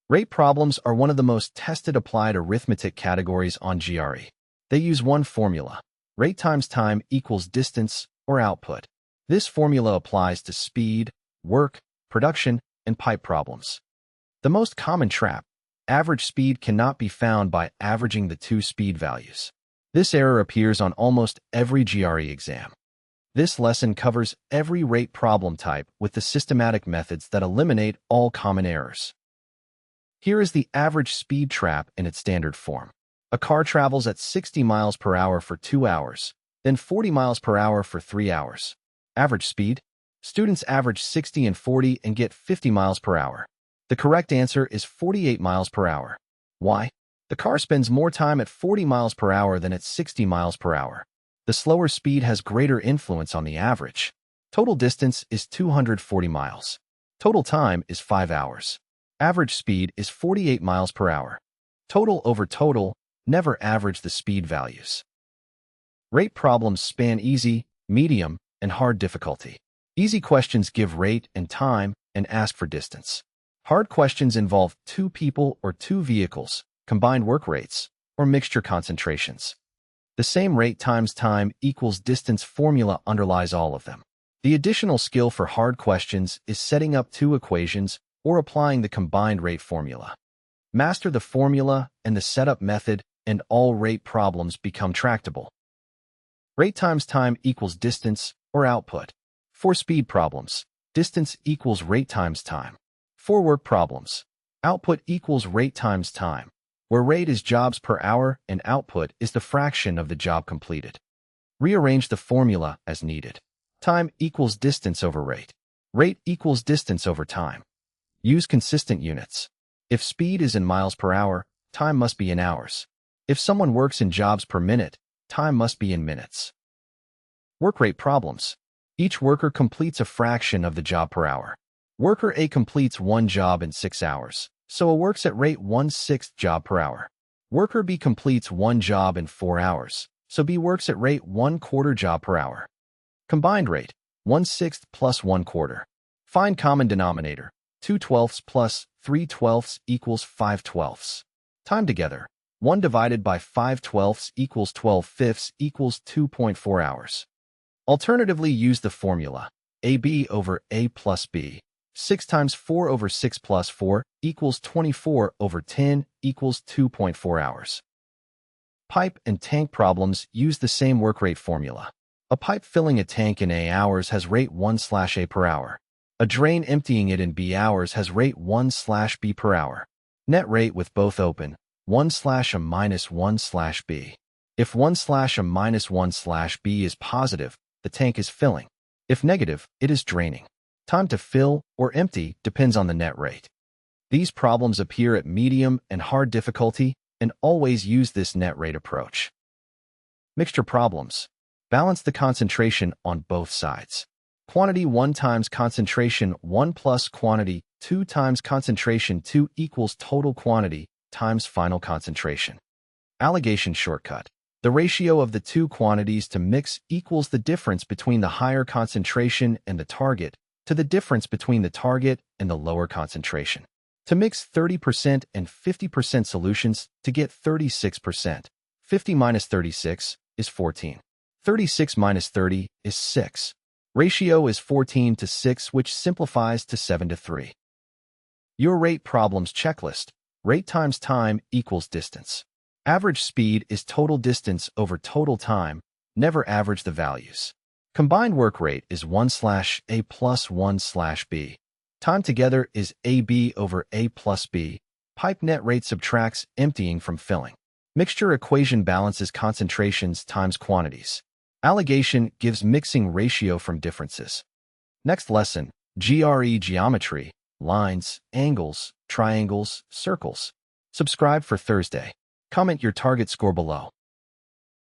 Rate problems are one of the most tested applied arithmetic categories on GRE. They use one formula. Rate times time equals distance or output. This formula applies to speed, work, production, and pipe problems. The most common trap: average speed cannot be found by averaging the two speed values. This error appears on almost every GRE exam. This lesson covers every rate problem type with the systematic methods that eliminate all common errors. Here is the average speed trap in its standard form. A car travels at 60 miles per hour for 2 hours, then 40 miles per hour for 3 hours. Average speed? Students average 60 and 40 and get 50 miles per hour. The correct answer is 48 miles per hour. Why? The car spends more time at 40 miles per hour than at 60 miles per hour. The slower speed has greater influence on the average. Total distance is 240 miles. Total time is 5 hours. Average speed is 48 miles per hour. Total over total, never average the speed values. Rate problems span easy, medium, and hard difficulty. Easy questions give rate and time and ask for distance. Hard questions involve two people or two vehicles, combined work rates, or mixture concentrations. The same rate times time equals distance formula underlies all of them. The additional skill for hard questions is setting up two equations or applying the combined rate formula. Master the formula and the setup method, and all rate problems become tractable. Rate times time equals distance or output. For speed problems, distance equals rate times time. For work problems, output equals rate times time, where rate is jobs per hour and output is the fraction of the job completed. Rearrange the formula as needed. Time equals distance over rate. Rate equals distance over time. Use consistent units. If speed is in miles per hour, time must be in hours. If someone works in jobs per minute, time must be in minutes. Work rate problems. Each worker completes a fraction of the job per hour. Worker A completes one job in 6 hours, so A works at rate 1/6 job per hour. Worker B completes one job in 4 hours, so B works at rate 1/4 job per hour. Combined rate, 1/6 plus 1/4. Find common denominator. 2/12 plus 3/12 equals 5/12. Time together. 1 divided by 5/12 equals 12/5 equals 2.4 hours. Alternatively, use the formula AB over A plus B. 6 times 4 over 6 plus 4 equals 24 over 10 equals 2.4 hours. Pipe and tank problems use the same work rate formula. A pipe filling a tank in A hours has rate 1/A per hour. A drain emptying it in B hours has rate 1/B per hour. Net rate with both open, 1/A minus 1/B. If 1/A minus 1/B is positive, the tank is filling. If negative, it is draining. Time to fill or empty depends on the net rate. These problems appear at medium and hard difficulty, and always use this net rate approach. Mixture problems. Balance the concentration on both sides. Quantity 1 times concentration 1 plus quantity 2 times concentration 2 equals total quantity times final concentration. Alligation shortcut. The ratio of the two quantities to mix equals the difference between the higher concentration and the target to the difference between the target and the lower concentration. To mix 30% and 50% solutions to get 36%. 50 minus 36 is 14. 36 minus 30 is 6. Ratio is 14 to 6, which simplifies to 7 to 3. Your rate problems checklist. Rate times time equals distance. Average speed is total distance over total time. Never average the values. Combined work rate is 1/A plus 1/B. Time together is AB over A plus B. Pipe net rate subtracts emptying from filling. Mixture equation balances concentrations times quantities. Alligation gives mixing ratio from differences. Next lesson, GRE geometry, lines, angles, triangles, circles. Subscribe for Thursday. Comment your target score below.